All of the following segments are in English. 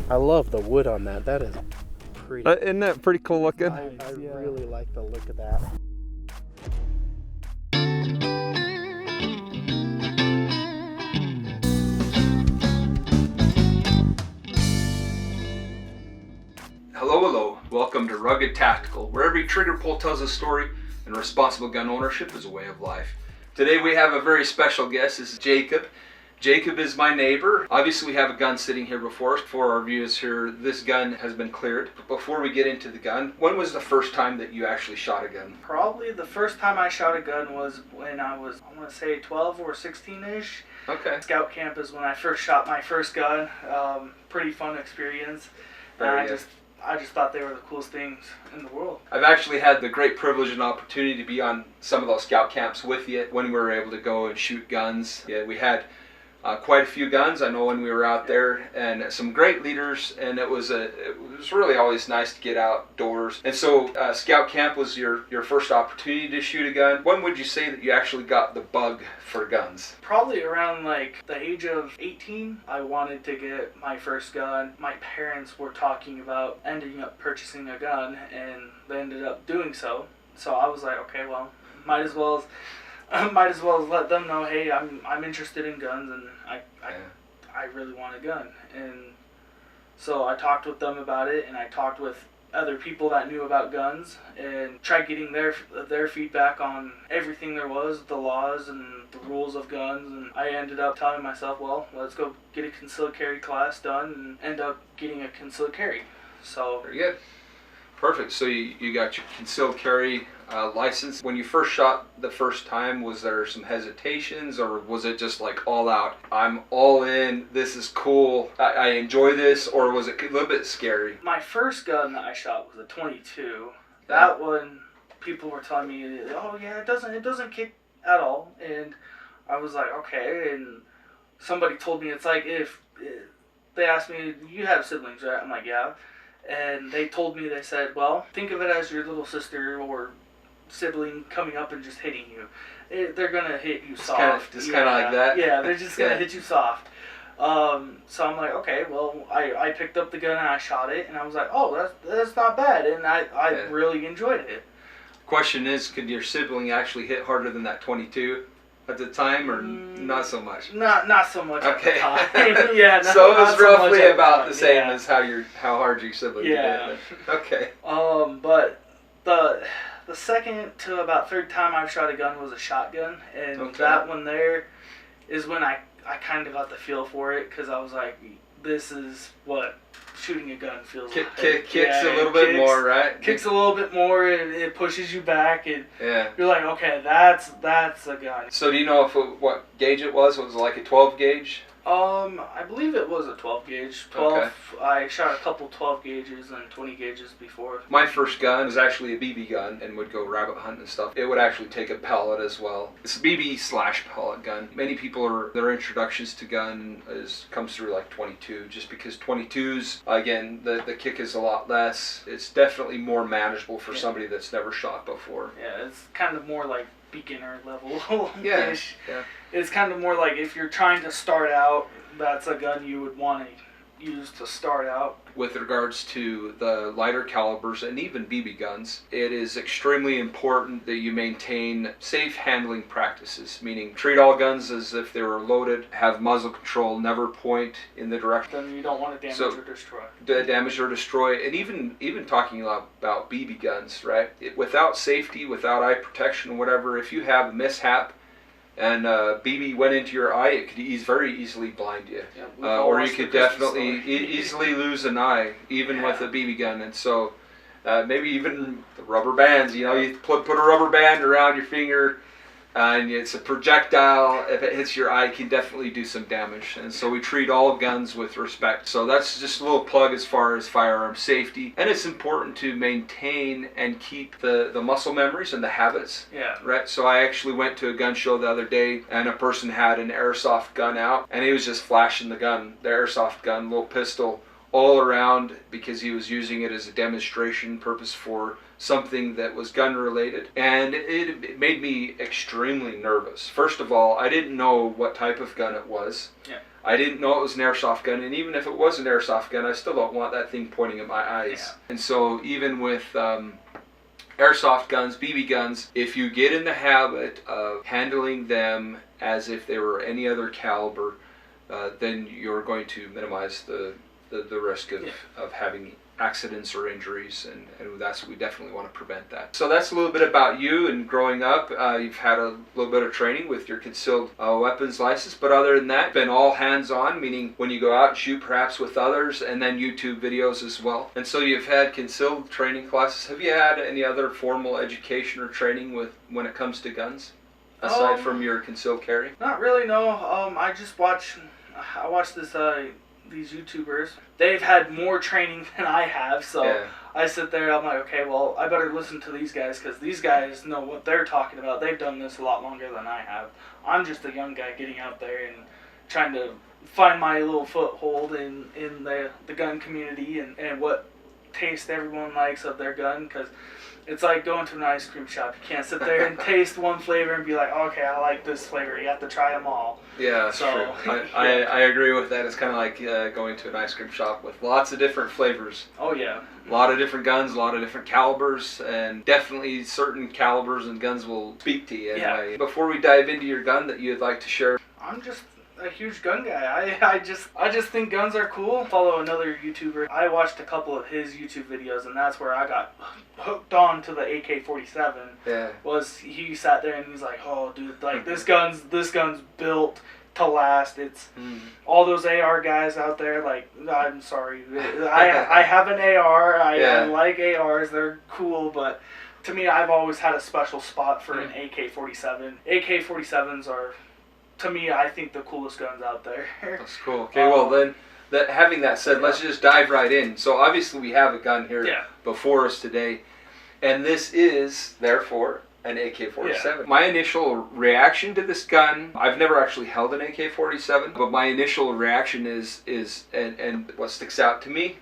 I love the wood on that. That is pretty. Isn't that pretty cool looking? I really like the look of that. Hello. Welcome to Rugged Tactical, where every trigger pull tells a story and responsible gun ownership is a way of life. Today we have a very special guest. This is Jacob. Jacob is my neighbor. Obviously we have a gun sitting here before us. For our viewers here, this gun has been cleared. But before we get into the gun, when was the first time that you actually shot a gun? Probably the first time I shot a gun was when I was, I want to say 12 or 16-ish. Okay. Scout camp is when I first shot my first gun. Pretty fun experience. Very good. I just thought they were the coolest things in the world. I've actually had the great privilege and opportunity to be on some of those scout camps with you when we were able to go and shoot guns. Yeah, we had quite a few guns, I know, when we were out there, and some great leaders, and it was really always nice to get outdoors. And so scout camp was your first opportunity to shoot a gun. When would you say that you actually got the bug for guns? Probably around like the age of 18, I wanted to get my first gun. My parents were talking about ending up purchasing a gun, and they ended up doing so. So I was like, okay, well, might as well let them know, hey, I'm interested in guns, and I really want a gun. And so I talked with them about it, and I talked with other people that knew about guns and tried getting their feedback on everything there was, the laws and the rules of guns. And I ended up telling myself, well, let's go get a concealed carry class done, and end up getting a concealed carry. So very good. Perfect. So you got your concealed carry license. When you first shot the first time, was there some hesitations, or was it just like all out, I'm all in, this is cool, I enjoy this, or was it a little bit scary? My first gun that I shot was a 22. That one, people were telling me, oh yeah, it doesn't kick at all, and I was like, okay. And somebody told me, it's like, if they asked me, you have siblings, right? I'm like, yeah. And they told me, they said, well, think of it as your little sister or sibling coming up and just hitting you. They're going to hit you soft. Just kind of like that? Yeah, they're just going to hit you soft. So I'm like, okay, well, I picked up the gun and I shot it, and I was like, oh, that's not bad, and I really enjoyed it. Question is, could your sibling actually hit harder than that 22 at the time, or not so much? Not so much. Okay. At the time. Yeah. So it was roughly about the same as how hard your sibling did it. Okay. But the second to about third time I've shot a gun was a shotgun, and that one there is when I kind of got the feel for it, because I was like, this is what shooting a gun feels like. Kicks a little bit more, right? Kicks a little bit more, and it pushes you back, and you're like, okay, that's a gun. So do you know what gauge it was? Was it like a 12 gauge? I believe it was a 12 gauge. 12. Okay. I shot a couple 12 gauges and 20 gauges before. My first gun was actually a BB gun, and would go rabbit hunting and stuff. It would actually take a pellet as well. It's a BB/pellet gun. Many people their introductions to gun comes through like 22, just because 22s, again, the kick is a lot less. It's definitely more manageable for somebody that's never shot before. Yeah, it's kind of more like beginner level. Yeah. It's kind of more like if you're trying to start out, that's a gun you would want to use to start out. With regards to the lighter calibers and even BB guns, it is extremely important that you maintain safe handling practices, meaning treat all guns as if they were loaded, have muzzle control, never point in the direction. Then you don't want to damage or destroy. Damage or destroy, and even talking about BB guns, right? Without safety, without eye protection, whatever, if you have a mishap, and BB went into your eye, it could very easily blind you. Yeah, or you could definitely easily lose an eye, even with a BB gun. And so maybe even the rubber bands, you put a rubber band around your finger, and it's a projectile. If it hits your eye, it can definitely do some damage. And so we treat all guns with respect. So that's just a little plug as far as firearm safety. And it's important to maintain and keep the muscle memories and the habits. Yeah. Right. So I actually went to a gun show the other day, and a person had an airsoft gun out, and he was just flashing the airsoft gun, little pistol, all around, because he was using it as a demonstration purpose for something that was gun related, and it made me extremely nervous. First of all, I didn't know what type of gun it was. Yeah. I didn't know it was an airsoft gun, and even if it was an airsoft gun, I still don't want that thing pointing at my eyes. Yeah. And so even with airsoft guns, BB guns, if you get in the habit of handling them as if they were any other caliber, then you're going to minimize the risk of having accidents or injuries, and that's what we definitely want to prevent that. So that's a little bit about you and growing up. You've had a little bit of training with your concealed weapons license, but other than that, been all hands-on, meaning when you go out and shoot perhaps with others, and then YouTube videos as well. And so you've had concealed training classes. Have you had any other formal education or training when it comes to guns, aside from your concealed carry? Not really, no. I watch these YouTubers. They've had more training than I have, so Yeah. I sit there, I'm like, okay, well, I better listen to these guys, because these guys know what they're talking about. They've done this a lot longer than I have. I'm just a young guy getting out there and trying to find my little foothold in the gun community and what taste everyone likes of their gun, because it's like going to an ice cream shop. You can't sit there and taste one flavor and be like, okay, I like this flavor. You have to try them all. Yeah, that's true. I agree with that. It's kind of like going to an ice cream shop with lots of different flavors. Oh, yeah. A lot of different guns, a lot of different calibers, and definitely certain calibers and guns will speak to you anyway. Yeah. Before we dive into your gun that you'd like to share. I'm just a huge gun guy. I just think guns are cool. Follow another YouTuber. I watched a couple of his YouTube videos, and that's where I got hooked on to the AK-47. Yeah. Was he sat there and he's like, oh dude, like this gun's built to last. It's all those AR guys out there, like, I'm sorry, I have an AR. I like ARs. They're cool, but to me, I've always had a special spot for an AK-47. AK-47s are, to me, I think the coolest guns out there. That's cool. Okay, well then, having that said, let's just dive right in. So obviously we have a gun here before us today, and this is, therefore, an AK-47. Yeah. My initial reaction to this gun, I've never actually held an AK-47, but my initial reaction is and what sticks out to me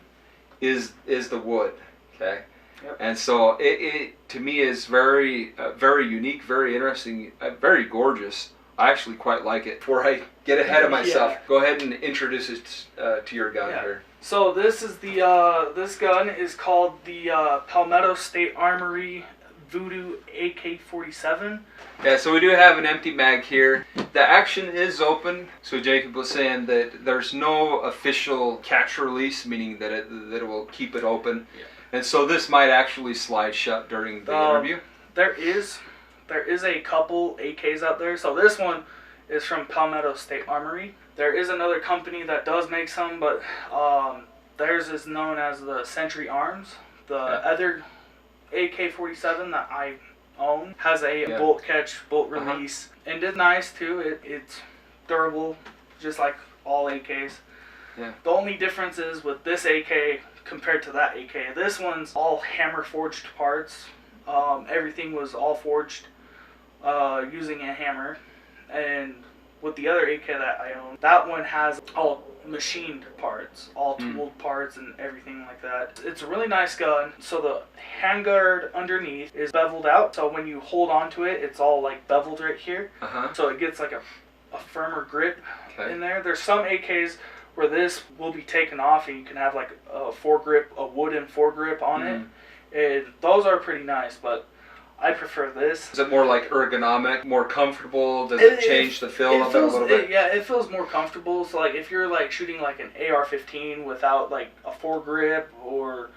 is the wood. Okay. Yep. And so it to me is very unique, very interesting, very gorgeous. I actually quite like it. Before I get ahead of myself, go ahead and introduce it to your gun here. So this is this gun is called the Palmetto State Armory Voodoo AK-47. Yeah, so we do have an empty mag here. The action is open. So Jacob was saying that there's no official catch release, meaning that it will keep it open. Yeah. And so this might actually slide shut during the interview. There is a couple AKs out there. So this one is from Palmetto State Armory. There is another company that does make some, but theirs is known as the Century Arms. The other AK-47 that I own has a bolt catch, bolt release, and it's nice too. It's durable, just like all AKs. Yeah. The only difference is with this AK compared to that AK. This one's all hammer forged parts. Everything was all forged using a hammer, and with the other AK that I own, that one has all machined parts, all tooled parts and everything like that. It's a really nice gun. So the handguard underneath is beveled out, so when you hold onto it, it's all like beveled right here. So it gets like a firmer grip in there. There's some AKs where this will be taken off and you can have like a foregrip, a wooden foregrip on it, and those are pretty nice, but I prefer this. Is it more like ergonomic, more comfortable? Does it change the feel of it a little bit? Yeah, it feels more comfortable. So like if you're like shooting like an AR-15 without like a foregrip or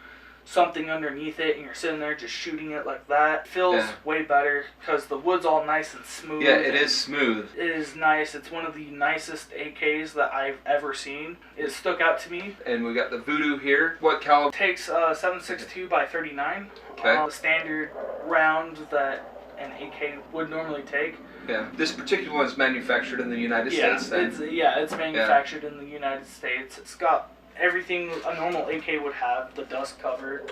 something underneath it and you're sitting there just shooting it like that, it feels way better because the wood's all nice and smooth. Yeah, it is smooth. It is nice. It's one of the nicest AKs that I've ever seen. It stuck out to me. And we got the Voodoo here. What caliber? It takes 7.62 by 39. The standard round that an AK would normally take. Yeah, this particular one is manufactured in the United States then? It's manufactured in the United States. It's got everything a normal AK would have, the dust cover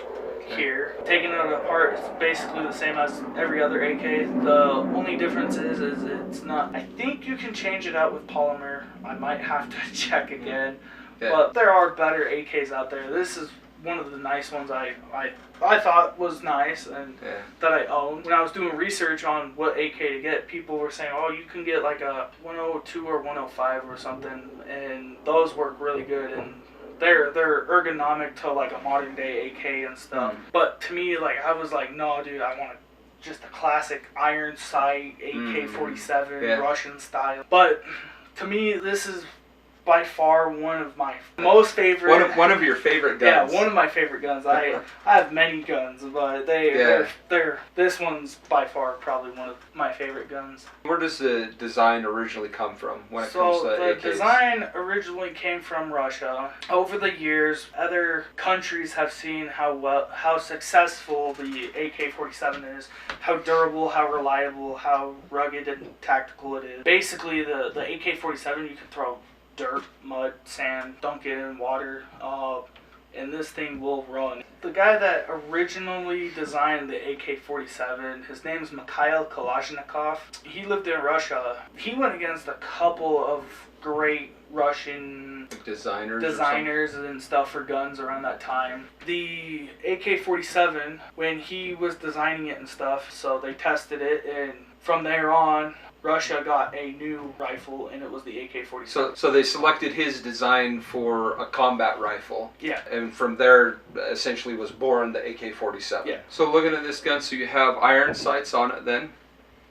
here. Taking it apart is basically the same as every other AK. The only difference is it's not, I think you can change it out with polymer. I might have to check again. But there are better AKs out there. This is one of the nice ones I thought was nice and that I own. When I was doing research on what AK to get, people were saying, oh, you can get like a 102 or 105 or something, and those work really good, and they're ergonomic to like a modern day AK and stuff. But to me, like, I was like, no, dude, I want just a classic iron sight AK-47 Russian style. But to me, this is by far one of my most favorite. One of your favorite guns. Yeah, one of my favorite guns. I have many guns, but they're this one's by far probably one of my favorite guns. Where does the design originally come from when it comes to AKs? The design originally came from Russia. Over the years, other countries have seen how successful the AK-47 is, how durable, how reliable, how rugged and tactical it is. Basically, the AK-47 you can throw dirt, mud, sand, dunk it in water, and this thing will run. The guy that originally designed the AK-47, his name's Mikhail Kalashnikov. He lived in Russia. He went against a couple of great Russian designers and stuff for guns around that time. The AK-47, when he was designing it and stuff, so they tested it, and from there on, Russia got a new rifle, and it was the AK-47. So they selected his design for a combat rifle. Yeah. And from there, essentially, was born the AK-47. Yeah. So looking at this gun, so you have iron sights on it then?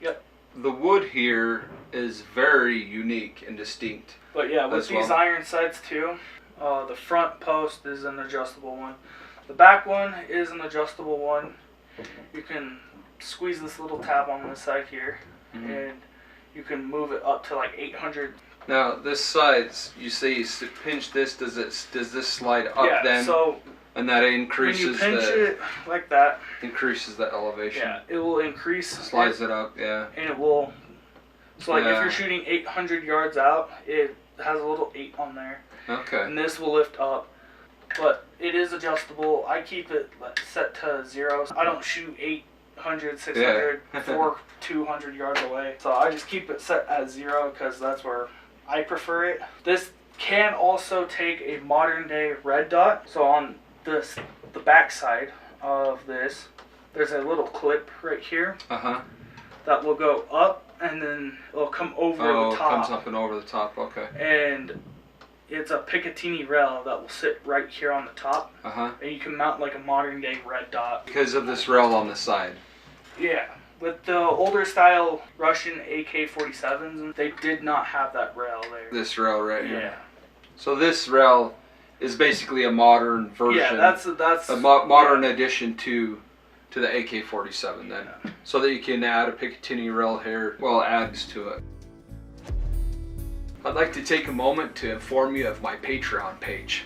Yep. The wood here is very unique and distinct. But yeah, with these iron sights too, the front post is an adjustable one. The back one is an adjustable one. You can squeeze this little tab on this side here, and you can move it up to like 800. Now this sides, you say you pinch this. Does this slide up then? So and that increases when you pinch it like that, increases the elevation. Yeah, it will increase. Slides it up, yeah. And it will. So like if you're shooting 800 yards out, it has a little 8 on there. Okay. And this will lift up, but it is adjustable. I keep it set to 0. I don't shoot 800, 600, 200 yards away. So I just keep it set at 0 because that's where I prefer it. This can also take a modern day red dot. So on the back side of this, there's a little clip right here that will go up and then it'll come over the top. Oh, it comes up and over the top, okay. And it's a Picatinny rail that will sit right here on the top. And you can mount like a modern day red dot. Because of this rail on the side. Yeah. With the older style Russian AK-47s, they did not have that rail there. This rail right here. Yeah. So this rail is basically a modern version. Yeah, that's a modern addition to the AK-47 then. Yeah. So that you can add a Picatinny rail here. Well, adds to it. I'd like to take a moment to inform you of my Patreon page.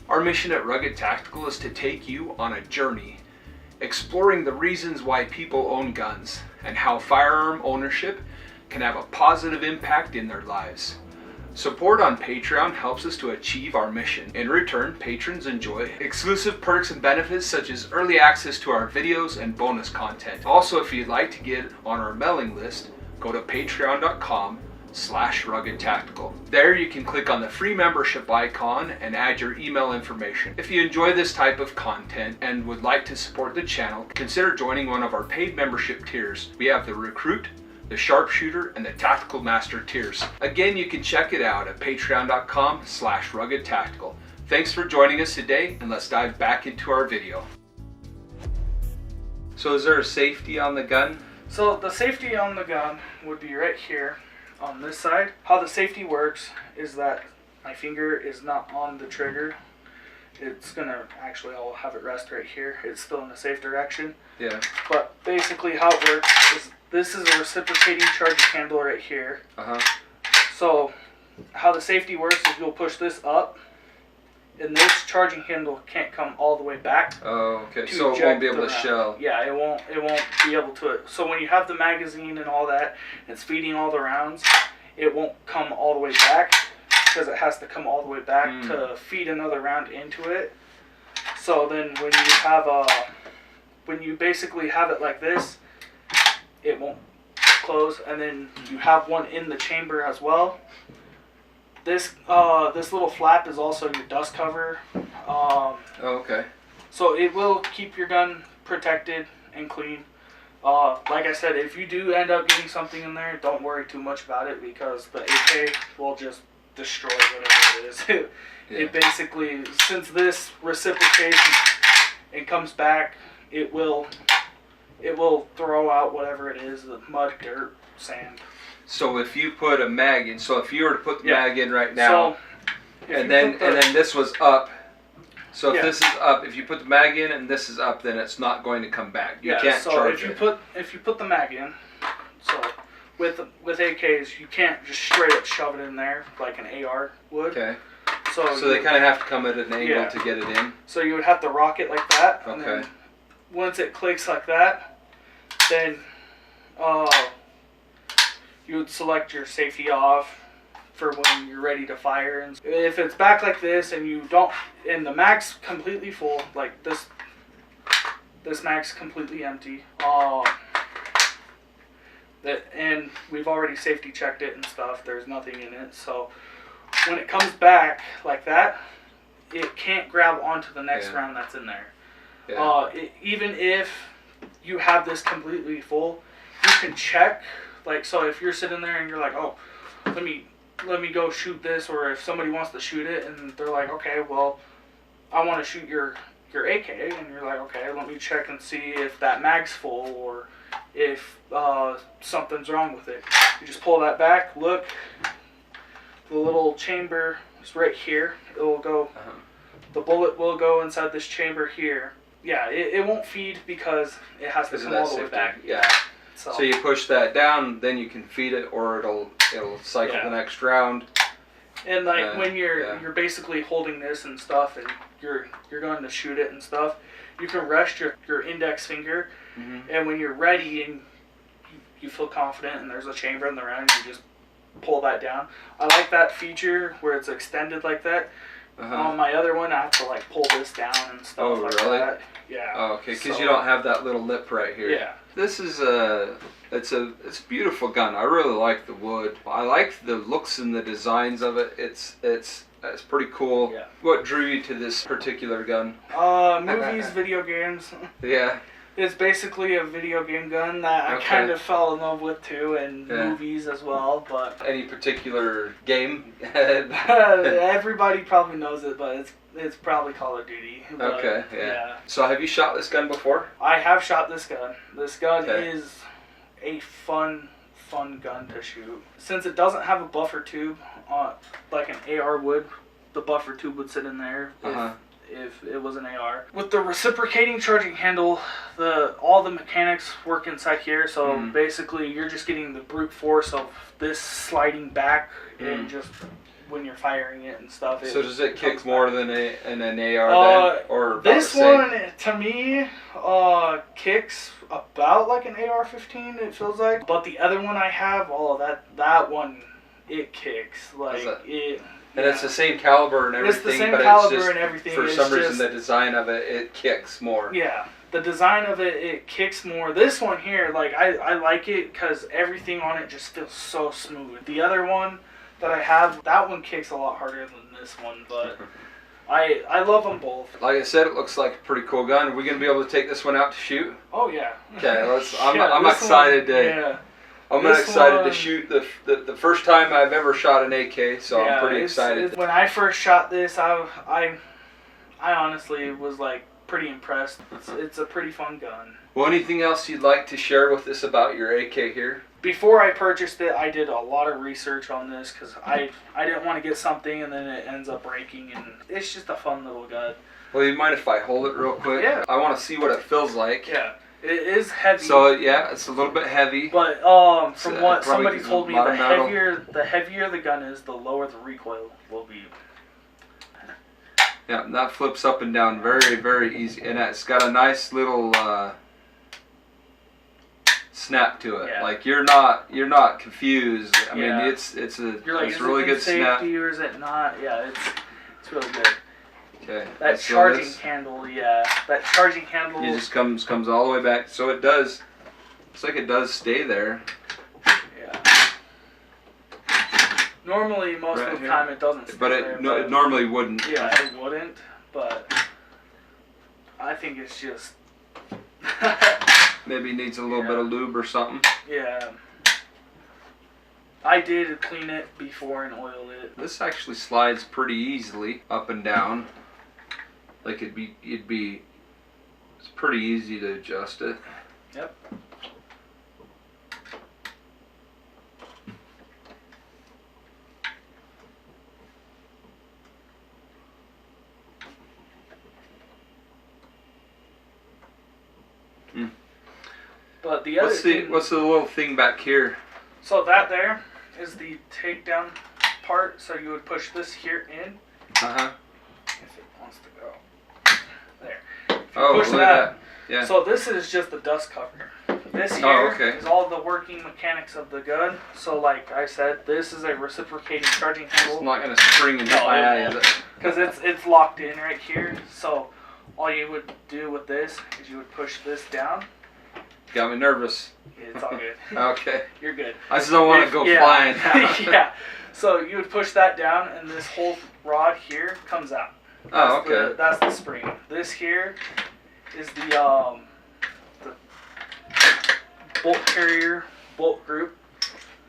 Our mission at Rugged Tactical is to take you on a journey, exploring the reasons why people own guns and how firearm ownership can have a positive impact in their lives. Support on Patreon helps us to achieve our mission. In return, patrons enjoy exclusive perks and benefits such as early access to our videos and bonus content. Also, if you'd like to get on our mailing list, go to patreon.com/ruggedtactical. There you can click on the free membership icon and add your email information. If you enjoy this type of content and would like to support the channel, consider joining one of our paid membership tiers. We have the Recruit, the Sharpshooter, and the Tactical Master tiers. Again, you can check it out at patreon.com/ruggedtactical. Thanks for joining us today, and let's dive back into our video. So is there a safety on the gun? So the safety on the gun would be right here on this side. How the safety works is that my finger is not on the trigger. It's gonna actually, I'll have it rest right here. It's still in a safe direction. Yeah. But basically how it works is this is a reciprocating charging handle right here. So how the safety works is you'll push this up, and this charging handle can't come all the way back. Oh, okay. So it won't be able to shell. Yeah, it won't be able to. So when you have the magazine and all that, it's feeding all the rounds, it won't come all the way back because it has to come all the way back to feed another round into it. So then when you basically have it like this, it won't close, and then you have one in the chamber as well. This little flap is also your dust cover. Okay. So it will keep your gun protected and clean. Like I said, if you do end up getting something in there, don't worry too much about it because the AK will just destroy whatever it is. It basically, since this reciprocates and comes back, it will throw out whatever it is, the mud, dirt, sand. So if you put a mag in, so if you were to put the mag in right now, and then this was up, so if this is up, if you put the mag in and this is up, then it's not going to come back. You can't charge it. If you put the mag in, so with AKs, you can't just straight up shove it in there like an AR would. Okay. So they kind of have to come at an angle to get it in. So you would have to rock it like that. And then once it clicks like that, then you would select your safety off for when you're ready to fire. And if it's back like this and you don't, and the mag's completely full, like this mag's completely empty. And we've already safety checked it and stuff. There's nothing in it, so when it comes back like that, it can't grab onto the next round that's in there. Even if you have this completely full, you can check. Like, so if you're sitting there and you're like, oh, let me go shoot this, or if somebody wants to shoot it and they're like, okay, well, I want to shoot your AK, and you're like, okay, let me check and see if that mag's full or if something's wrong with it. You just pull that back, look. The little chamber is right here. It will go. The bullet will go inside this chamber here. Yeah, it won't feed because it has to come all the way back. Yeah. So you push that down, then you can feed it, or it'll cycle the next round. And like when you're basically holding this and stuff, and you're going to shoot it and stuff, you can rest your index finger, and when you're ready and you feel confident, and there's a chamber in the round, you just pull that down. I like that feature where it's extended like that. On my other one, I have to like pull this down and stuff like that. Yeah. Oh, okay, because you don't have that little lip right here. Yeah. This is it's a beautiful gun. I really like the wood. I like the looks and the designs of it. It's pretty cool. Yeah. What drew you to this particular gun? Movies, video games. Yeah. It's basically a video game gun that I kind of fell in love with too, and movies as well. But any particular game? Everybody probably knows it, but it's probably Call of Duty. But, okay, yeah. So have you shot this gun before? I have shot this gun. This gun is a fun gun to shoot. Since it doesn't have a buffer tube, like an AR would, the buffer tube would sit in there. If it was an AR. With the reciprocating charging handle, all the mechanics work inside here, so basically you're just getting the brute force of this sliding back and just when you're firing it and stuff. So does it kick more than an AR then? Or this one, to me, kicks about like an AR-15, it feels like. But the other one I have, that one, it kicks. Like, it... And it's the same caliber and everything, it's the same but caliber it's just, and everything. for some reason, the design of it kicks more. Yeah, the design of it kicks more. This one here, like, I like it because everything on it just feels so smooth. The other one that I have, that one kicks a lot harder than this one, but I love them both. Like I said, it looks like a pretty cool gun. Are we going to be able to take this one out to shoot? Oh, yeah. Okay, I'm excited I'm excited to shoot the first time I've ever shot an AK, so I'm pretty excited. When I first shot this, I honestly was like pretty impressed. It's a pretty fun gun. Well, anything else you'd like to share with us about your AK here? Before I purchased it, I did a lot of research on this because I didn't want to get something and then it ends up breaking, and it's just a fun little gun. Well, you mind if I hold it real quick? Yeah. I want to see what it feels like. Yeah. It is heavy. So yeah, it's a little bit heavy. But from what somebody told me, the heavier the gun is, the lower the recoil will be. Yeah, and that flips up and down very, very easy, and it's got a nice little snap to it. Yeah. Like you're not confused. I mean, it's really good snap. Or is it not? Yeah, it's really good. Okay. That charging handle, that charging handle. It just comes all the way back, so it does. Looks like it does stay there. Yeah. Normally, most of the time, it doesn't stay there. But it normally wouldn't. Yeah, it wouldn't. But I think it's just... Maybe needs a little bit of lube or something. Yeah. I did clean it before and oil it. This actually slides pretty easily up and down. Like it's pretty easy to adjust it. Yep. But the other thing, what's the little thing back here? So that there is the takedown part. So you would push this here in. If it wants to go. There. If you push look at that. Yeah. So this is just the dust cover. This here is all the working mechanics of the gun. So like I said, this is a reciprocating charging handle. It's not going to spring into my eye, is it? Because it's locked in right here. So all you would do with this is you would push this down. Got me nervous. It's all good. Okay. You're good. I just don't want to go flying. Yeah. So you would push that down, and this whole rod here comes out. That's the spring. This here is the bolt carrier bolt group.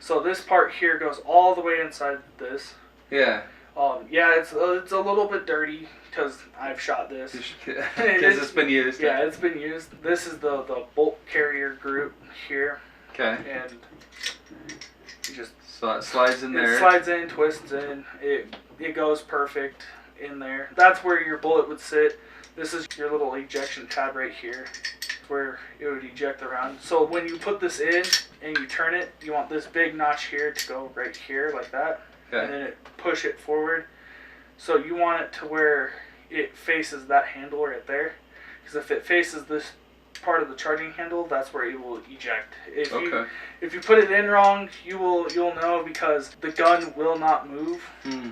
So this part here goes all the way inside this. Yeah. Yeah, it's a little bit dirty because I've shot this. Because it's been used. Yeah, it's been used. This is the bolt carrier group here. Okay. And you just so it slides in there. It slides in, twists in. It goes perfect in there. That's where your bullet would sit. This is your little ejection tab right here, where it would eject around. So when you put this in and you turn it, you want this big notch here to go right here like that. Okay. And then push it forward. So you want it to where it faces that handle right there. Because if it faces this part of the charging handle, that's where it will eject. If you put it in wrong, you'll know, because the gun will not move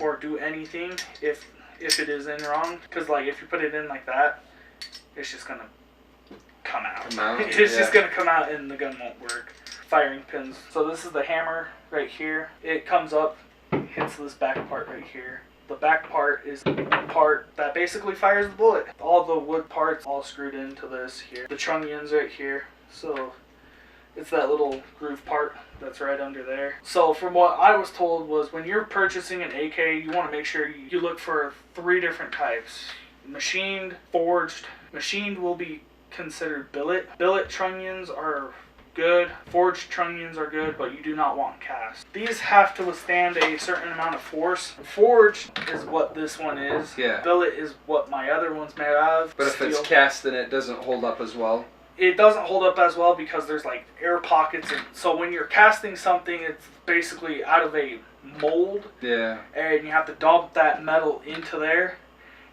or do anything if it is in wrong. Because like if you put it in like that, it's just gonna come out. It's just gonna come out and the gun won't work. Firing pins. So this is the hammer right here. It comes up, hits this back part right here. The back part is the part that basically fires the bullet. All the wood parts all screwed into this here. The trunnions right here. So it's that little groove part that's right under there. So from what I was told was when you're purchasing an AK, you want to make sure you look for 3 different types. Machined, forged. Machined will be considered billet. Billet trunnions are good. Forged trunnions are good, but you do not want cast. These have to withstand a certain amount of force. Forged is what this one is. Yeah. Billet is what my other one's made out of. But if it's cast, then it doesn't hold up as well. It doesn't hold up as well because there's like air pockets, and so when you're casting something, it's basically out of a mold. Yeah. And you have to dump that metal into there.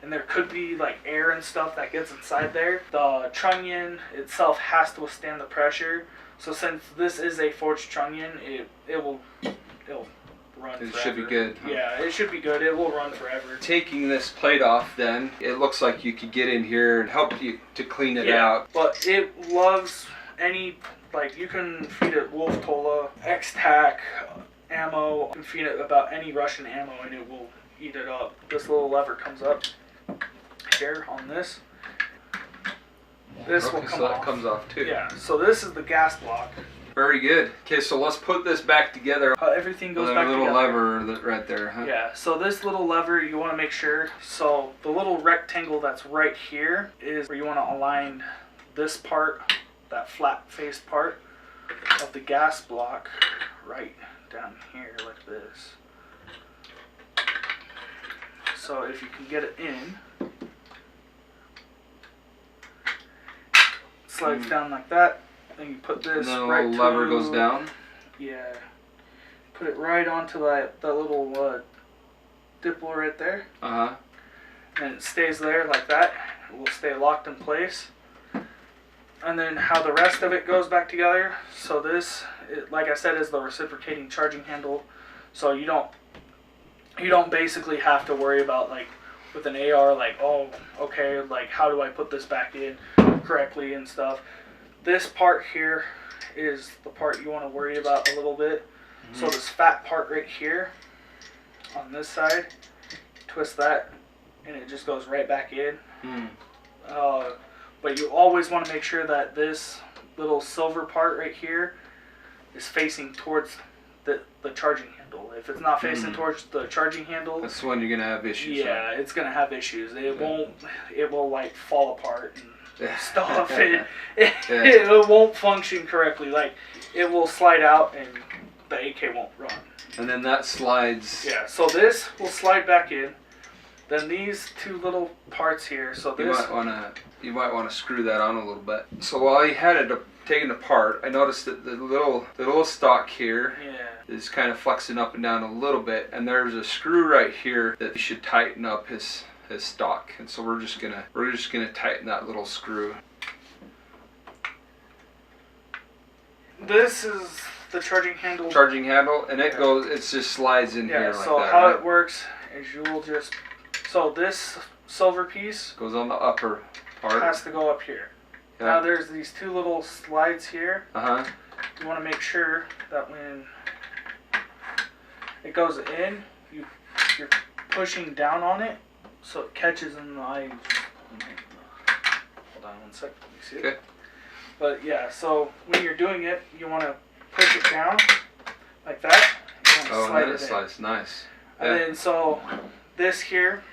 And there could be like air and stuff that gets inside there. The trunnion itself has to withstand the pressure. So since this is a forged trunnion, it'll run forever. It should be good. Huh? Yeah, it should be good. It will run forever. Taking this plate off, then it looks like you could get in here and help you to clean it out. But it loves any, like you can feed it Wolf Tola, X-Tac ammo. You can feed it about any Russian ammo and it will eat it up. This little lever comes up here on this. This will come off. So that comes off too. Yeah, so this is the gas block. Very good. Okay, so let's put this back together. Everything goes back together. Little lever right there, huh? Yeah, so this little lever, you want to make sure, so the little rectangle that's right here is where you want to align this part, that flat-faced part of the gas block right down here like this. So if you can get it in, slides down like that, and you put this and then right the lever goes down. Yeah, put it right onto that little dipple right there. And it stays there like that. It will stay locked in place. And then how the rest of it goes back together. So this, like I said, is the reciprocating charging handle. So you don't basically have to worry about like with an AR, like, oh, okay, like how do I put this back in correctly and stuff. This part here is the part you want to worry about a little bit. So this fat part right here on this side, twist that and it just goes right back in. But you always want to make sure that this little silver part right here is facing towards the charging handle. If it's not facing towards the charging handle, that's when you're gonna have issues. Yeah, it's gonna have issues. It won't. It will like fall apart and stuff. It won't function correctly. Like it will slide out and the AK won't run. And then that slides. Yeah. So this will slide back in. Then these two little parts here. So this. You might wanna screw that on a little bit. So while you had it taken apart, I noticed that the little stock here is kind of flexing up and down a little bit, and there's a screw right here that you should tighten up his stock. And so we're just gonna tighten that little screw. This is the charging handle. Charging handle, and it just slides in here like that. So how it works is you will just this silver piece goes on the upper part. Has to go up here. Yeah. Now there's these two little slides here. You want to make sure that when it goes in, you're pushing down on it so it catches in the eye. Hold on one sec. Let me see it. But yeah, so when you're doing it, you want to push it down like that. And then it slides. Nice. And then so this here,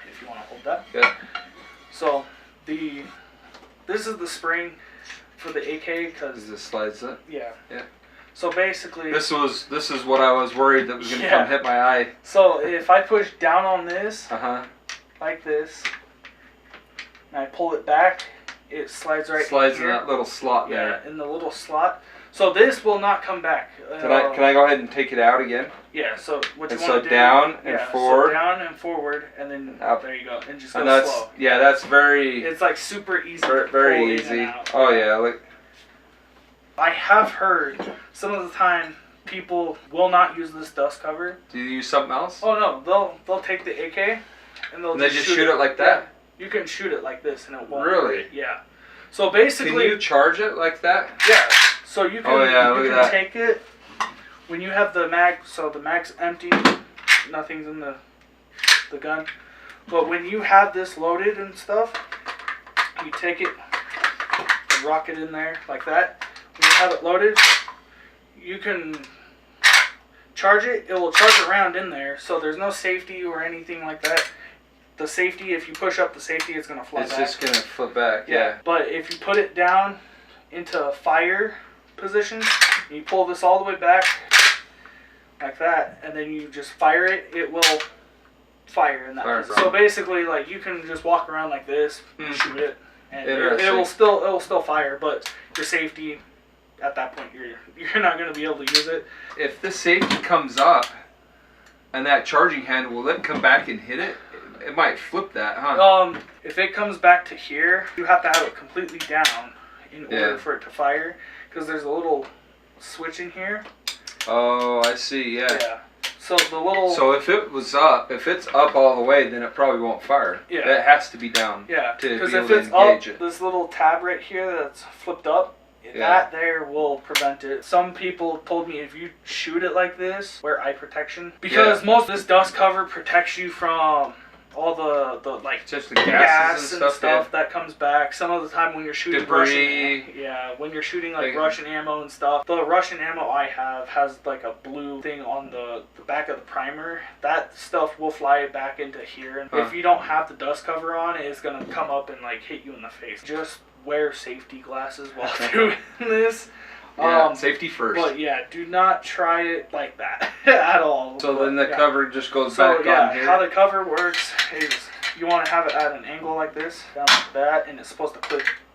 if you want to hold that. Yeah. So this is the spring for the AK because this slides it. Yeah. Yeah. So basically, this is what I was worried that was going to come hit my eye. So if I push down on this, like this, and I pull it back, it slides right. Slides in that little slot there. Yeah, in the little slot. So this will not come back. Can I go ahead and take it out again? Yeah. So what you want to do? Down and forward. So down and forward, and then up. There you go, and just go and that's, slow. Yeah, that's very. It's like super easy. Very easy. Oh yeah, like. I have heard some of the time people will not use this dust cover. Do you use something else? Oh no, they'll take the AK and they just shoot it like that. Yeah, you can shoot it like this and it won't. Really? Yeah. So basically, can you charge it like that? Yeah. So you can, you can take it when you have the mag. So the mag's empty, nothing's in the gun. But when you have this loaded and stuff, you take it and rock it in there like that. When you have it loaded, you can charge it. It will charge around in there, so there's no safety or anything like that. The safety, if you push up the safety, it's gonna fly back. It's just gonna flip back. Yeah. But if you put it down into a fire position, and you pull this all the way back like that, and then you just fire it, it will fire in that position. So basically, like you can just walk around like this, shoot it, and it will still fire. But your safety, at that point, you're not gonna be able to use it. If the safety comes up, and that charging handle, will it come back and hit it? It might flip that, huh? If it comes back to here, you have to have it completely down in order for it to fire, because there's a little switch in here. Oh, I see. Yeah. Yeah. So the little. So if it's up all the way, then it probably won't fire. Yeah. It has to be down. Yeah. Because if it's up, this little tab right here that's flipped up, that there will prevent it. Some people told me if you shoot it like this, wear eye protection, because most of this dust cover protects you from all the like just the gas and stuff that comes back. Some of the time when you're shooting debris, when you're shooting like Russian ammo and stuff, the Russian ammo I have has like a blue thing on the back of the primer. That stuff will fly back into here, and if you don't have the dust cover on, it's gonna come up and like hit you in the face. Just wear safety glasses while doing this. Yeah, safety first. But yeah, do not try it like that at all. So then the cover just goes back on here. How the cover works is you want to have it at an angle like this, down like that, and it's supposed to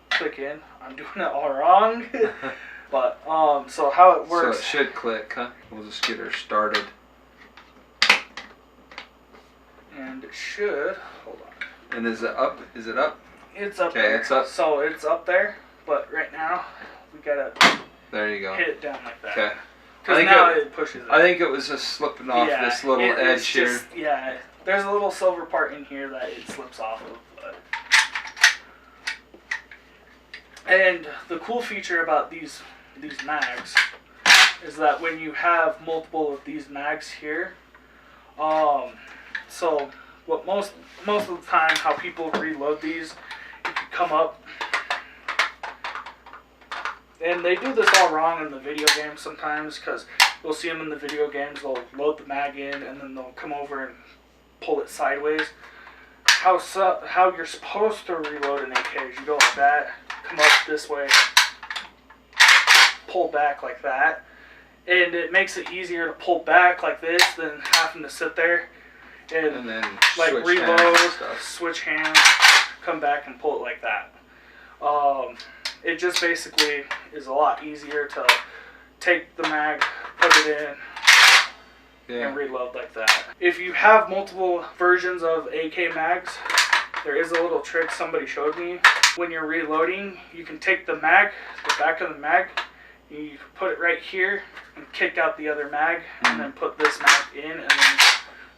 click in. I'm doing it all wrong. But so how it works. So it should click, huh? We'll just get her started. And it should. Hold on. And is it up? Is it up? It's up. Okay, it's up. So it's up there, but right now we gotta. There you go. Hit it down like that. Okay. Because now it pushes it. I think it was just slipping off this little edge here. Yeah, there's a little silver part in here that it slips off of. And the cool feature about these mags is that when you have multiple of these mags here, so what most of the time how people reload these, if you come up. And they do this all wrong in the video games sometimes, because you'll see them in the video games, they'll load the mag in and then they'll come over and pull it sideways. How you're supposed to reload an AK is you go like that, come up this way, pull back like that. And it makes it easier to pull back like this than having to sit there and then like switch reload, hands and stuff. switch hands, come back and pull it like that. It just basically is a lot easier to take the mag, put it in, and reload like that. If you have multiple versions of AK mags, there is a little trick somebody showed me. When you're reloading, you can take the mag, the back of the mag, you put it right here and kick out the other mag, and then put this mag in and then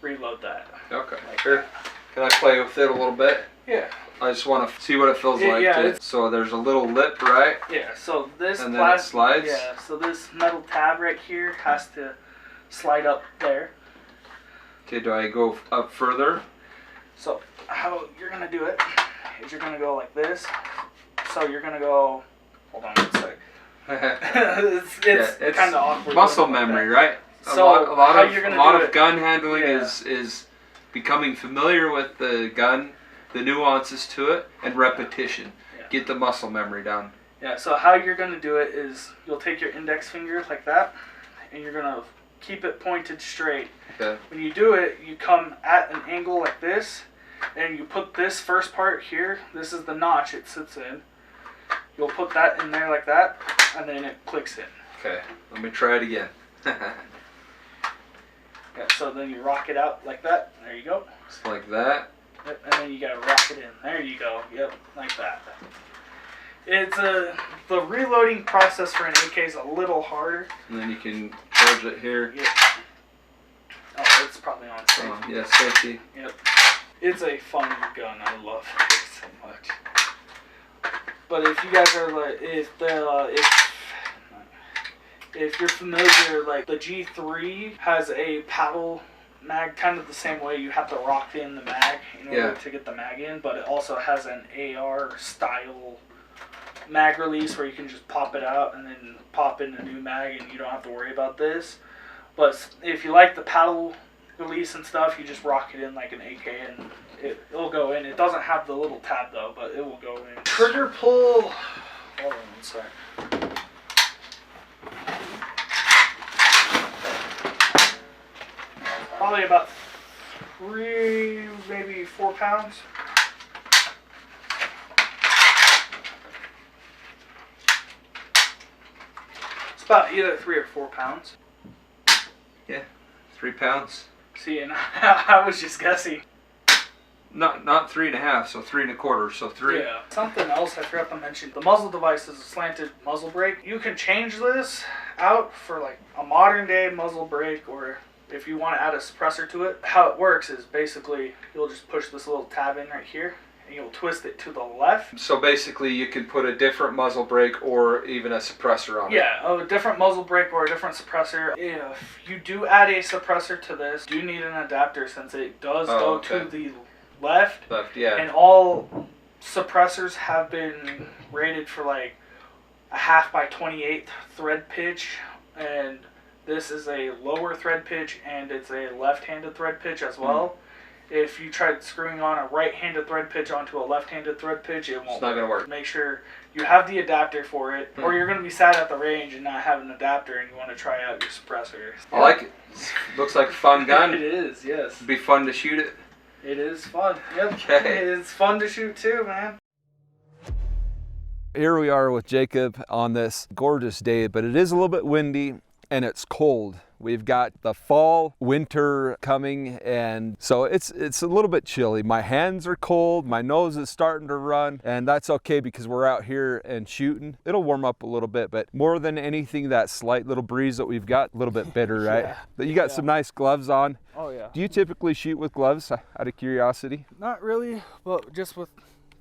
reload that. Okay, like sure. Can I play with it a little bit? Yeah. I just want to see what it feels like. Yeah, so there's a little lip, right? Yeah, so this and then it slides? Yeah, so this metal tab right here has to slide up there. Okay, do I go up further? So how you're going to do it is you're going to go like this. So you're going to go, hold on one sec. it's kind of awkward. Muscle memory, right? So a lot of it, gun handling is becoming familiar with the gun, the nuances to it, and repetition. Yeah. Get the muscle memory down. Yeah, so how you're going to do it is you'll take your index finger like that, and you're going to keep it pointed straight. Okay. When you do it, you come at an angle like this, and you put this first part here, this is the notch it sits in. You'll put that in there like that, and then it clicks in. Okay, let me try it again. Yeah, so then you rock it out like that. There you go. Just like that. Yep, and then you gotta rock it in. There you go. Yep, like that. It's the reloading process for an AK is a little harder. And then you can charge it here. Yeah. Oh, it's probably on safety. Yeah, safety. Yep. It's a fun gun. I love it so much. But if you guys are like, if you're familiar, like the G3 has a paddle mag, kind of the same way. You have to rock in the mag in order to get the mag in, but it also has an AR style mag release where you can just pop it out and then pop in a new mag, and you don't have to worry about this. But if you like the paddle release and stuff, you just rock it in like an AK and it'll go in. It doesn't have the little tab though, but it will go in. Trigger pull. Hold on one sec. Probably about 3, maybe 4 pounds. It's about either 3 or 4 pounds. Yeah, 3 pounds. See, and I was just guessing. Not 3.5, so 3 1/4, so 3. Yeah. Something else I forgot to mention. The muzzle device is a slanted muzzle brake. You can change this out for like a modern day muzzle brake, or if you want to add a suppressor to it. How it works is basically you'll just push this little tab in right here and you'll twist it to the left. So basically you can put a different muzzle brake or even a suppressor on it. Yeah, a different muzzle brake or a different suppressor. If you do add a suppressor to this, you do need an adapter since it does go to the left. Left, yeah. And all suppressors have been rated for like a 1/2x28 thread pitch, and this is a lower thread pitch and it's a left-handed thread pitch as well. If you tried screwing on a right-handed thread pitch onto a left-handed thread pitch, it won't. It's not going to work. Make sure you have the adapter for it, or you're going to be sat at the range and not have an adapter and you want to try out your suppressor. I like it. Looks like a fun gun. It is, yes. It'd be fun to shoot it. It is fun. Yep. Okay. It's fun to shoot too, man. Here we are with Jacob on this gorgeous day, but it is a little bit windy and it's cold. We've got the fall, winter coming, and so it's a little bit chilly. My hands are cold, my nose is starting to run, and that's okay because we're out here and shooting. It'll warm up a little bit, but more than anything, that slight little breeze that we've got, a little bit bitter, right? Yeah. But you got some nice gloves on. Oh yeah. Do you typically shoot with gloves, out of curiosity? Not really, but just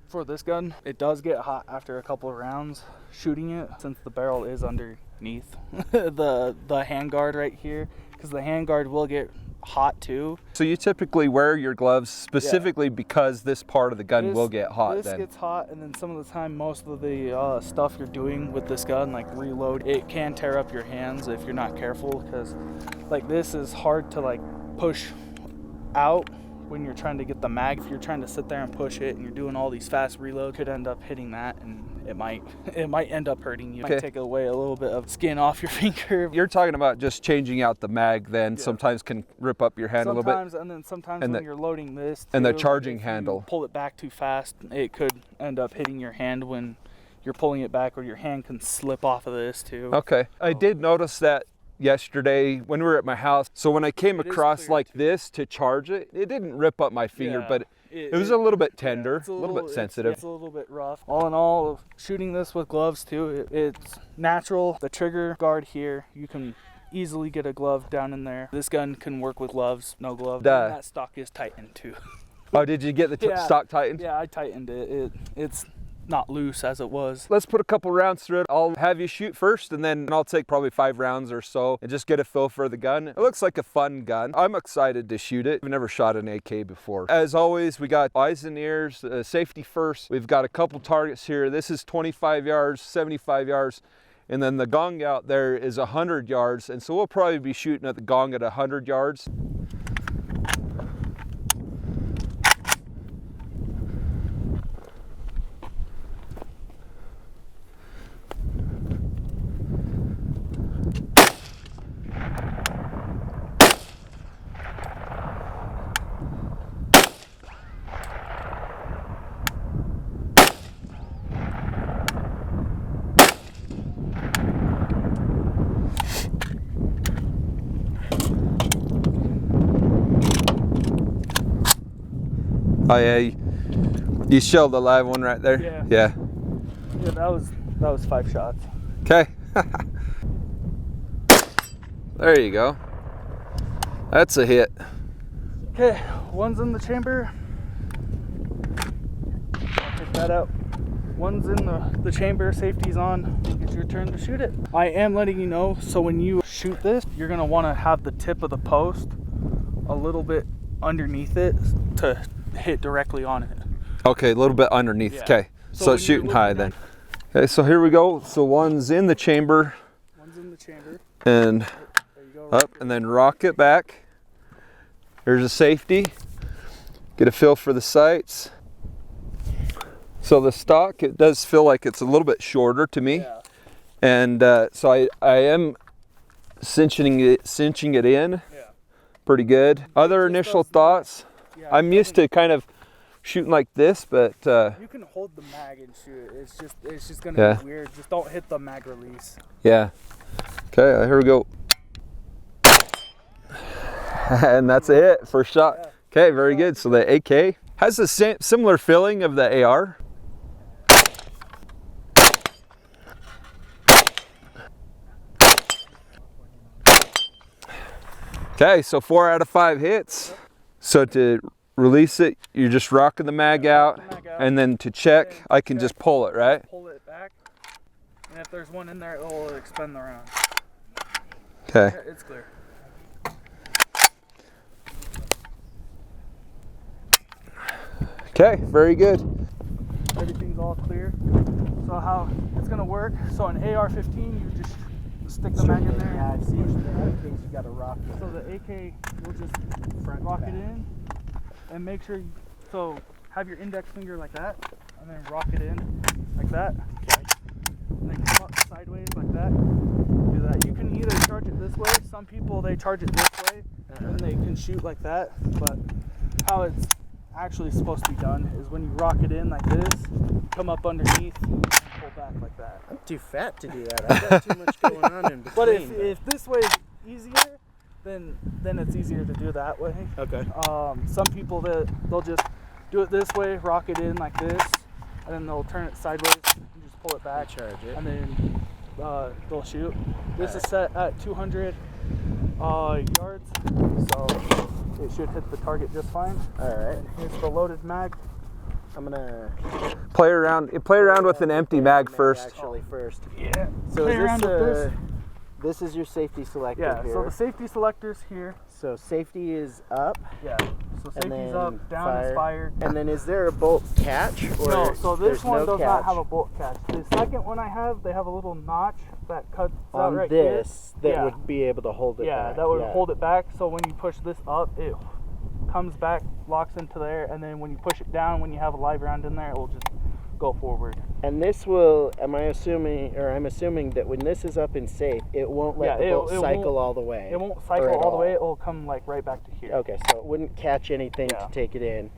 for this gun, it does get hot after a couple of rounds shooting it, since the barrel is underneath the handguard right here, because the handguard will get hot too. So you typically wear your gloves specifically because this part of the gun will get hot This then? gets hot, and then some of the time, most of the stuff you're doing with this gun, like reload, it can tear up your hands if you're not careful, because like this is hard to like push out when you're trying to get the mag. If you're trying to sit there and push it and you're doing all these fast reloads, could end up hitting that, and it might end up hurting you. It might take away a little bit of skin off your finger. You're talking about just changing out the mag then sometimes can rip up your hand a little bit? And then sometimes when you're loading this too, and the charging if handle. you pull it back too fast, it could end up hitting your hand when you're pulling it back, or your hand can slip off of this too. Okay. I did notice that yesterday when we were at my house. So when I came across like this to charge it, it didn't rip up my finger, but it was a little bit tender, it's a little bit sensitive. It's a little bit rough. All in all, shooting this with gloves too, it's natural. The trigger guard here, you can easily get a glove down in there. This gun can work with gloves, no gloves. And that stock is tightened too. Oh, did you get the stock tightened? Yeah, I tightened it. It's not loose as it was. Let's put a couple rounds through it. I'll have you shoot first, and then I'll take probably 5 rounds or so and just get a feel for the gun. It looks like a fun gun. I'm excited to shoot it. I've never shot an AK before. As always, we got eyes and ears, safety first. We've got a couple targets here. This is 25 yards, 75 yards. And then the gong out there is 100 yards. And so we'll probably be shooting at the gong at 100 yards. Oh yeah, you shelled the live one right there? Yeah, that was 5 shots. Okay. There you go. That's a hit. Okay, one's in the chamber. Take that out. One's in the chamber, safety's on. It's your turn to shoot it. I am letting you know, so when you shoot this, you're gonna wanna have the tip of the post a little bit underneath it to hit directly on it. Okay, a little bit underneath. Yeah. Okay, so it's shooting high then. Okay, so here we go. So one's in the chamber. One's in the chamber. And there you go, up and then rock it back. There's a safety. Get a feel for the sights. So the stock, it does feel like it's a little bit shorter to me. Yeah. And so I am cinching it in. Yeah. Pretty good. Other initial thoughts? Yeah, I'm used to kind of shooting like this, but you can hold the mag and shoot. It's just gonna be weird. Just don't hit the mag release. Yeah. Okay, here we go. And that's a hit, first shot. Yeah. Okay, very good. So the AK has the same similar feeling of the AR. Okay, so 4 out of 5 hits. So to release it, you're just rocking the mag out, and then to check, I can just pull it, right? Pull it back, and if there's one in there, it will expend the round. Okay. Yeah, it's clear. Okay, very good. Everything's all clear. So how it's gonna work? So an AR-15, you just stick the mag in there. Yeah, I've seen the AKs, you gotta rock it. So the AK, you'll just rock it in, and make sure so have your index finger like that, and then rock it in like that. Okay. And then come up sideways like that. Do that. You can either charge it this way. Some people they charge it this way, and they can shoot like that. But how it's actually supposed to be done is when you rock it in like this, come up underneath, and pull back like that. I'm too fat to do that. I've got too much going on in between. But if this way is easier, then it's easier to do that way. Okay. Some people they'll just do it this way, rock it in like this, and then they'll turn it sideways and just pull it back, charge it, and then they'll shoot. This is set at 200 yards, so it should hit the target just fine. All right. And here's the loaded mag. I'm gonna Play around with an empty mag first. Actually, first. Yeah. So Play is around this with this. This is your safety selector Yeah, here. so the safety selector's here. So safety is up. Yeah, so And safety's then up, down is fire. And then is there a bolt catch? Or No, so this there's one no does catch? not have a bolt catch. The second one I have, they have a little notch that cuts out on right this here. that would be able to hold it Yeah, back. that would hold it back. So when you push this up, it comes back, locks into there, and then when you push it down, when you have a live round in there, it will just go forward. And this will, I'm assuming that when this is up and safe, it won't let the bolt cycle all the way. It won't cycle all the way. It will come like right back to here. Okay, so it wouldn't catch anything to take it in.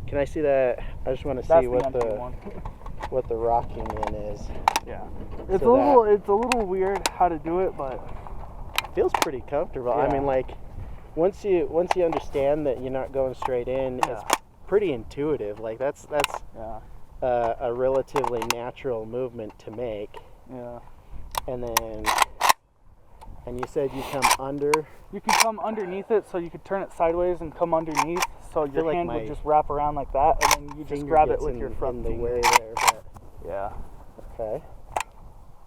Can I see that? I just want to That's see what the rocking in is. Yeah, it's a little weird how to do it, but it feels pretty comfortable. Yeah. I mean, like once you understand that you're not going straight in, it's pretty intuitive. Like that's a relatively natural movement to make. Yeah. And you said you come under. You can come underneath it, so you could turn it sideways and come underneath. So your hand would just wrap around like that, and then you just grab it with your front finger. way there, but yeah. Okay.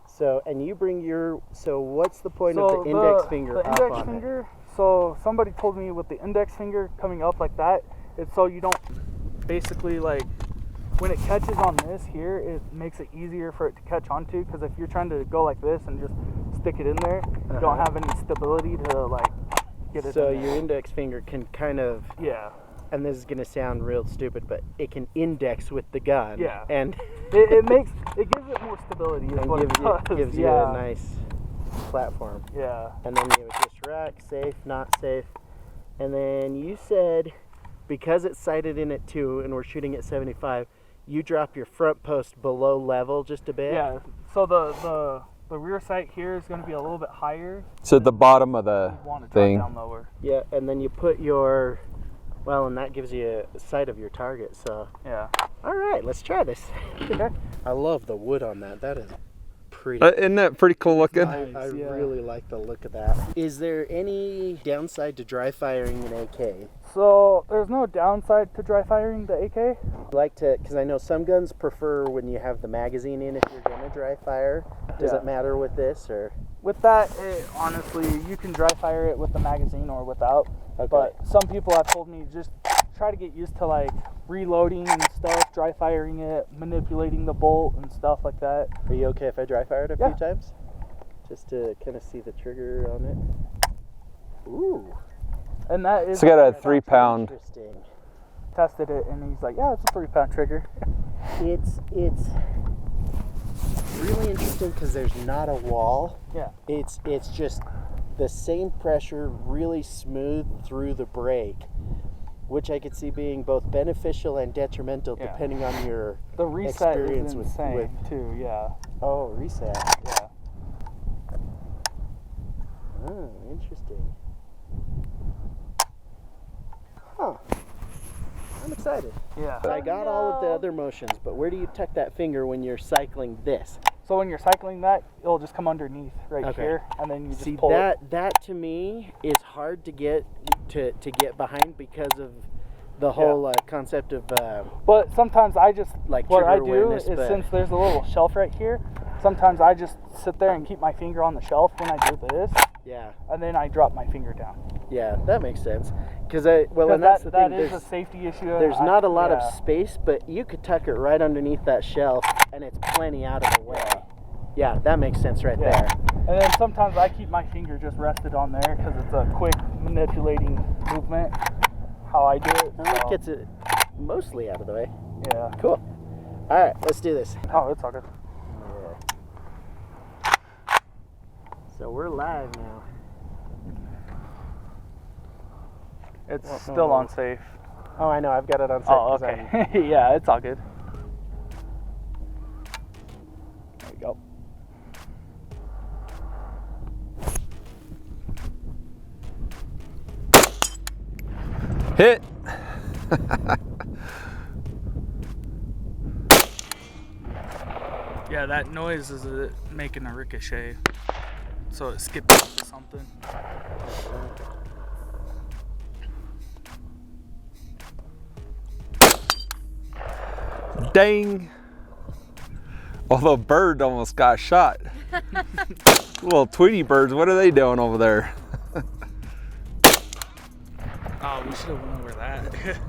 So, and you bring your. So, what's the point of the index finger the up index on finger. So somebody told me with the index finger coming up like that, it's so you don't basically like. When it catches on this here, it makes it easier for it to catch onto, because if you're trying to go like this and just stick it in there, you don't have any stability to like get it So in there. your index finger can kind of, and this is going to sound real stupid, but it can index with the gun. Yeah. And it gives it more stability. Is what it gives you a nice platform. Yeah. And then you would just rack, safe, not safe. And then you said, because it's sighted in at 2 and we're shooting at 75, you drop your front post below level just a bit. Yeah, so the rear sight here is going to be a little bit higher. So at the bottom of the thing. Down lower. Yeah, and then you put your, well, and that gives you a sight of your target, so. Yeah. All right, let's try this. Okay. I love the wood on that. That is pretty. Isn't that pretty cool looking? I really like the look of that. Is there any downside to dry firing an AK? So there's no downside to dry firing the AK. I like to, because I know some guns prefer when you have the magazine in if you're going to dry fire. Does it matter with this, or? With that, honestly, you can dry fire it with the magazine or without. Okay. But some people have told me just try to get used to like reloading and stuff, dry firing it, manipulating the bolt and stuff like that. Are you okay if I dry fire it a few times? Just to kind of see the trigger on it. Ooh. And that is. It's got a 3-pound. Interesting. Tested it and he's like, yeah, it's a 3-pound trigger. It's really interesting because there's not a wall. Yeah. It's just the same pressure, really smooth through the brake, which I could see being both beneficial and detrimental depending on your the reset experience is insane with too. Yeah. Oh, reset. Yeah. Oh, interesting. Huh. I'm excited. Yeah. I got all of the other motions, but where do you tuck that finger when you're cycling this? So when you're cycling that, it'll just come underneath right here, and then you just pull it. That to me is hard to get behind because of the whole concept of. But sometimes I just like what I trigger do awareness, is since there's a little shelf right here, sometimes I just sit there and keep my finger on the shelf when I do this. Yeah. And then I drop my finger down. Yeah, that makes sense. Because and that's the thing. That is a safety issue. There's not a lot of space, but you could tuck it right underneath that shelf, and it's plenty out of the way. Yeah, that makes sense right there. And then sometimes I keep my finger just rested on there because it's a quick manipulating movement. How I do it. That gets it mostly out of the way. Yeah. Cool. All right, let's do this. Oh, it's all good. Yeah. So we're live now. It's still on safe. Oh, I know. I've got it on safe. Oh, okay. Yeah, it's all good. There we go. Hit. Yeah, that noise is making a ricochet. So it skipped into something. Dang. Although bird almost got shot. Little Tweety birds, what are they doing over there? Oh, we should have went over that.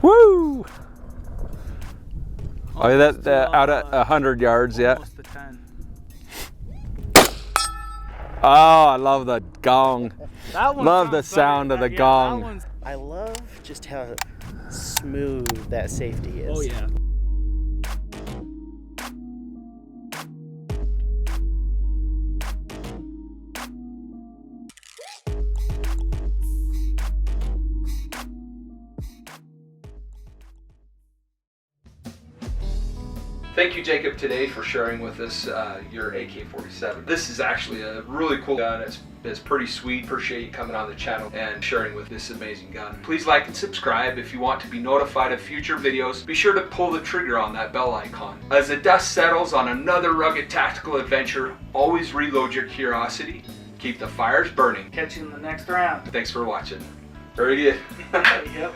Woo! Oh, yeah, Almost that to, out at 100 yards, yeah. Almost to 10. Oh, I love the gong. That one Love the sounds sound better. of the Yeah, gong. that one's- I love just how smooth that safety is. Oh yeah. Thank you, Jacob, today for sharing with us your AK-47. This is actually a really cool gun. It's pretty sweet. Appreciate you coming on the channel and sharing with this amazing gun. Please like and subscribe if you want to be notified of future videos. Be sure to pull the trigger on that bell icon. As the dust settles on another rugged tactical adventure, always reload your curiosity. Keep the fires burning. Catch you in the next round. Thanks for watching. Very good. Yep.